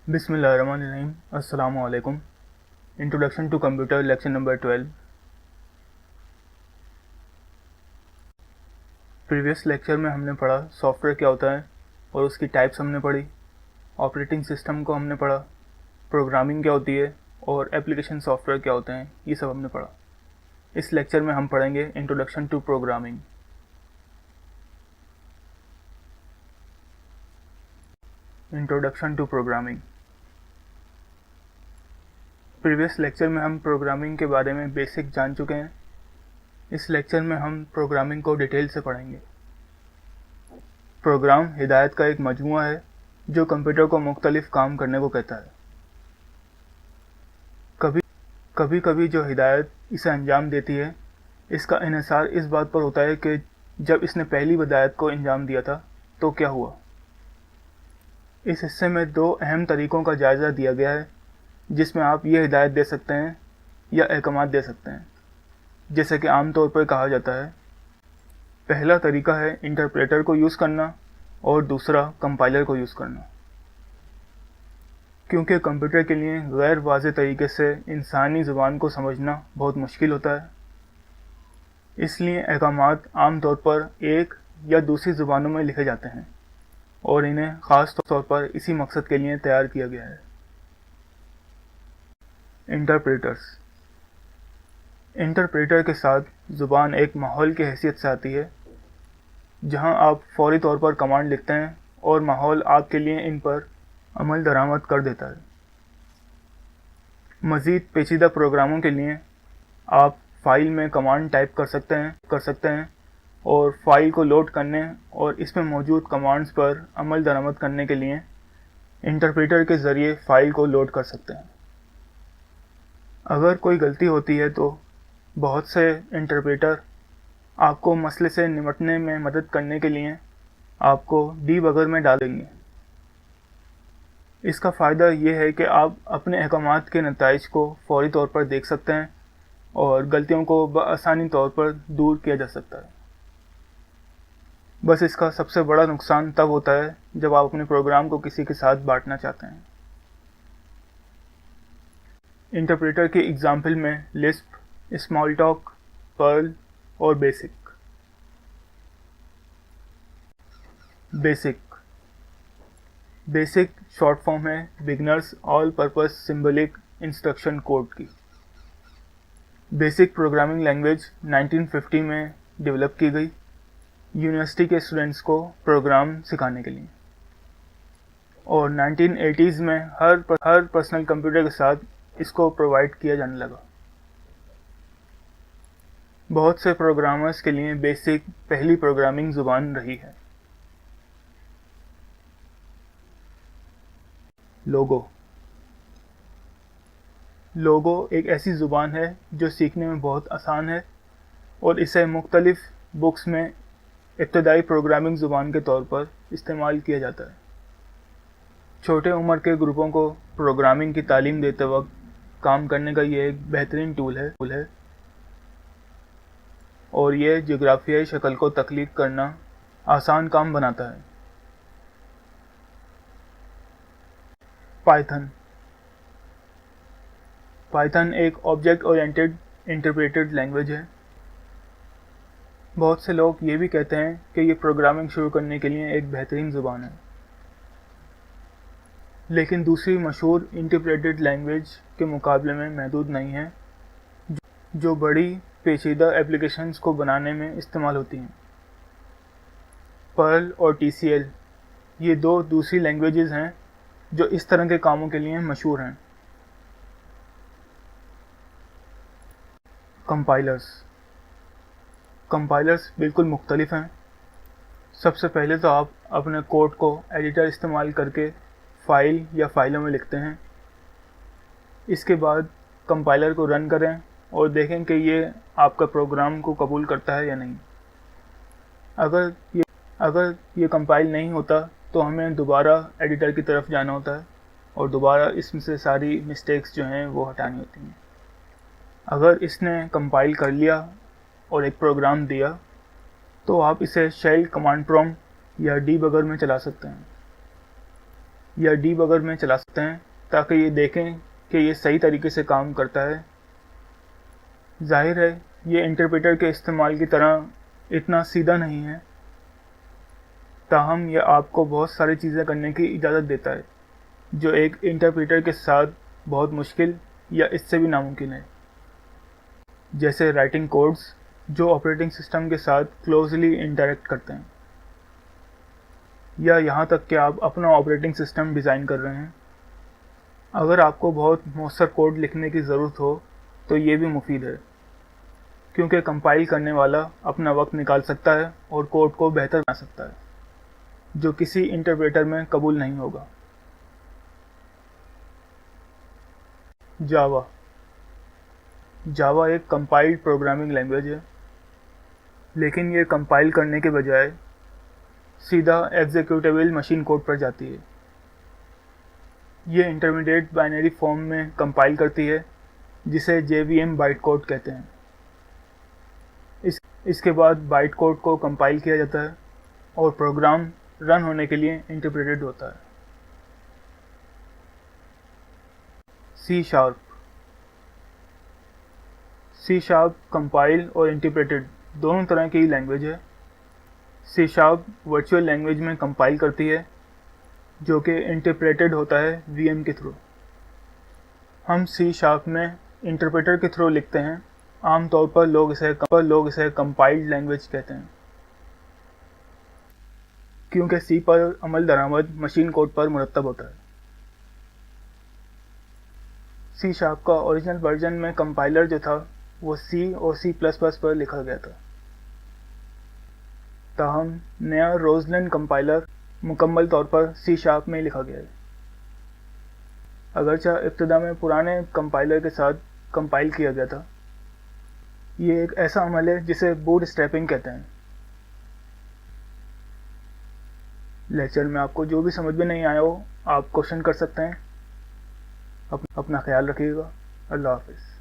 بسم اللہ الرحمن الرحیم. السلام علیکم. Introduction to computer lecture number 12. Previous lecture میں ہم نے پڑھا سافٹ ویئر کیا ہوتا ہے اور اس کی ٹائپس ہم نے پڑھی. آپریٹنگ سسٹم کو ہم نے پڑھا. پروگرامنگ کیا ہوتی ہے اور ایپلیکیشن سافٹ ویئر کیا ہوتے ہیں، یہ سب ہم نے پڑھا. اس لیکچر میں ہم پڑھیں گے introduction to programming. Introduction to programming. Previous lecture میں ہم پروگرامنگ کے بارے میں بیسک جان چکے ہیں. اس لیکچر میں ہم پروگرامنگ کو ڈیٹیل سے پڑھیں گے. پروگرام ہدایت کا ایک مجموعہ ہے جو کمپیوٹر کو مختلف کام کرنے کو کہتا ہے. کبھی کبھی جو ہدایت اسے انجام دیتی ہے اس کا انحصار اس بات پر ہوتا ہے کہ جب اس نے پہلی ہدایت کو انجام دیا تھا تو کیا ہوا. اس حصے میں دو اہم طریقوں کا جائزہ دیا گیا ہے جس میں آپ یہ ہدایت دے سکتے ہیں یا احکامات دے سکتے ہیں، جیسے کہ عام طور پر کہا جاتا ہے. پہلا طریقہ ہے انٹرپریٹر کو یوز کرنا اور دوسرا کمپائلر کو یوز کرنا. کیونکہ کمپیوٹر کے لیے غیر واضح طریقے سے انسانی زبان کو سمجھنا بہت مشکل ہوتا ہے، اس لیے احکامات عام طور پر ایک یا دوسری زبانوں میں لکھے جاتے ہیں اور انہیں خاص طور پر اسی مقصد کے لیے تیار کیا گیا ہے. انٹرپریٹر کے ساتھ زبان ایک ماحول کی حیثیت سے آتی ہے جہاں آپ فوری طور پر کمانڈ لکھتے ہیں اور ماحول آپ کے لیے ان پر عمل درآمد کر دیتا ہے. مزید پیچیدہ پروگراموں کے لیے آپ فائل میں کمانڈ ٹائپ کر سکتے ہیں اور فائل کو لوڈ کرنے اور اس میں موجود کمانڈز پر عمل درآمد کرنے کے لیے انٹرپریٹر کے ذریعے فائل کو لوڈ کر سکتے ہیں. اگر کوئی غلطی ہوتی ہے تو بہت سے انٹرپریٹر آپ کو مسئلے سے نمٹنے میں مدد کرنے کے لیے آپ کو ڈی بگر میں ڈال دیں گے. اس کا فائدہ یہ ہے کہ آپ اپنے احکامات کے نتائج کو فوری طور پر دیکھ سکتے ہیں اور غلطیوں کو بآسانی طور پر دور کیا جا سکتا ہے. بس اس کا سب سے بڑا نقصان تب ہوتا ہے جب آپ اپنے پروگرام کو کسی کے ساتھ بانٹنا چاہتے ہیں. انٹرپریٹر کی اگزامپل میں لسپ، اسمال ٹاک، پرل اور بیسک شارٹ فارم ہے beginners all purpose symbolic instruction code کی. بیسک پروگرامنگ لینگویج 1950 میں ڈیولپ کی گئی یونیورسٹی کے اسٹوڈنٹس کو پروگرام سکھانے کے لیے، اور 1980s میں ہر پرسنل کمپیوٹر کے ساتھ اس کو پرووائڈ کیا جانے لگا. بہت سے پروگرامرز کے لیے بیسک پہلی پروگرامنگ زبان رہی ہے. لوگو ایک ایسی زبان ہے جو سیکھنے میں بہت آسان ہے اور اسے مختلف بکس میں ابتدائی پروگرامنگ زبان کے طور پر استعمال کیا جاتا ہے. چھوٹے عمر کے گروپوں کو پروگرامنگ کی تعلیم دیتے وقت کام کرنے کا یہ ایک بہترین ٹول ہے اور یہ جغرافیائی شکل کو تخلیق کرنا آسان کام بناتا ہے. پائتھن ایک آبجیکٹ اورینٹڈ انٹرپریٹڈ لینگویج ہے. بہت سے لوگ یہ بھی کہتے ہیں کہ یہ پروگرامنگ شروع کرنے کے لیے ایک بہترین زبان ہے، لیکن دوسری مشہور انٹرپریٹڈ لینگویج کے مقابلے میں محدود نہیں ہے جو بڑی پیچیدہ ایپلیکیشنز کو بنانے میں استعمال ہوتی ہیں. پرل اور TCL یہ دو دوسری لینگویجز ہیں جو اس طرح کے کاموں کے لیے مشہور ہیں. کمپائلرز بالکل مختلف ہیں. سب سے پہلے تو آپ اپنے کوڈ کو ایڈیٹر استعمال کر کے فائل یا فائلوں میں لکھتے ہیں. اس کے بعد کمپائلر کو رن کریں اور دیکھیں کہ یہ آپ کا پروگرام کو قبول کرتا ہے یا نہیں. اگر یہ کمپائل نہیں ہوتا تو ہمیں دوبارہ ایڈیٹر کی طرف جانا ہوتا ہے اور دوبارہ اس میں سے ساری مسٹیکس جو ہیں وہ ہٹانی ہوتی ہیں. اگر اس نے کمپائل کر لیا اور ایک پروگرام دیا تو آپ اسے شیل کمانڈ پرومپٹ یا ڈی بگر میں چلا سکتے ہیں. یا ڈیبگر میں چلا سکتے ہیں تاکہ یہ دیکھیں کہ یہ صحیح طریقے سے کام کرتا ہے۔ ظاہر ہے یہ انٹرپریٹر کے استعمال کی طرح اتنا سیدھا نہیں ہے، تاہم یہ آپ کو بہت ساری چیزیں کرنے کی اجازت دیتا ہے جو ایک انٹرپریٹر کے ساتھ بہت مشکل یا اس سے بھی ناممکن ہے، جیسے رائٹنگ کوڈز جو آپریٹنگ سسٹم کے ساتھ کلوزلی انٹریکٹ کرتے ہیں، یا یہاں تک کہ آپ اپنا آپریٹنگ سسٹم ڈیزائن کر رہے ہیں۔ اگر آپ کو بہت مؤثر کوڈ لکھنے کی ضرورت ہو تو یہ بھی مفید ہے، کیونکہ کمپائل کرنے والا اپنا وقت نکال سکتا ہے اور کوڈ کو بہتر بنا سکتا ہے، جو کسی انٹرپریٹر میں قبول نہیں ہوگا۔ جاوا ایک کمپائلڈ پروگرامنگ لینگویج ہے، لیکن یہ کمپائل کرنے کے بجائے سیدھا ایگزیکیوٹیبل مشین کوڈ پر جاتی ہے۔ یہ انٹرمیڈیٹ بائنری فارم میں کمپائل کرتی ہے جسے JVM بائٹ کوڈ کہتے ہیں۔ اس کے بعد بائٹ کوڈ کو کمپائل کیا جاتا ہے اور پروگرام رن ہونے کے لیے انٹرپریٹڈ ہوتا ہے۔ سی شارپ کمپائل اور انٹرپریٹڈ دونوں طرح کی لینگویج ہے۔ سی شارپ ورچوئل لینگویج میں کمپائل کرتی ہے جو کہ انٹرپریٹڈ ہوتا ہے VM کے تھرو۔ ہم سی شارپ میں انٹرپریٹر کے تھرو لکھتے ہیں، عام طور پر لوگ اسے کمپائلڈ لینگویج کہتے ہیں، کیونکہ سی پر عمل درآمد مشین کوڈ پر مرتب ہوتا ہے۔ سی شارپ کا اوریجنل ورژن میں کمپائلر جو تھا وہ C اور C++ پر لکھا گیا تھا، تاہم نیا روزلین کمپائلر مکمل طور پر سی شارپ میں لکھا گیا ہے۔ اگرچہ ابتدا میں پرانے کمپائلر کے ساتھ کمپائل کیا گیا تھا، یہ ایک ایسا عمل ہے جسے بوٹ اسٹریپنگ کہتے ہیں۔ لیکچر میں آپ کو جو بھی سمجھ میں نہیں آیا ہو آپ کوشچن کر سکتے ہیں۔ اپنا خیال رکھیے گا۔ اللہ حافظ۔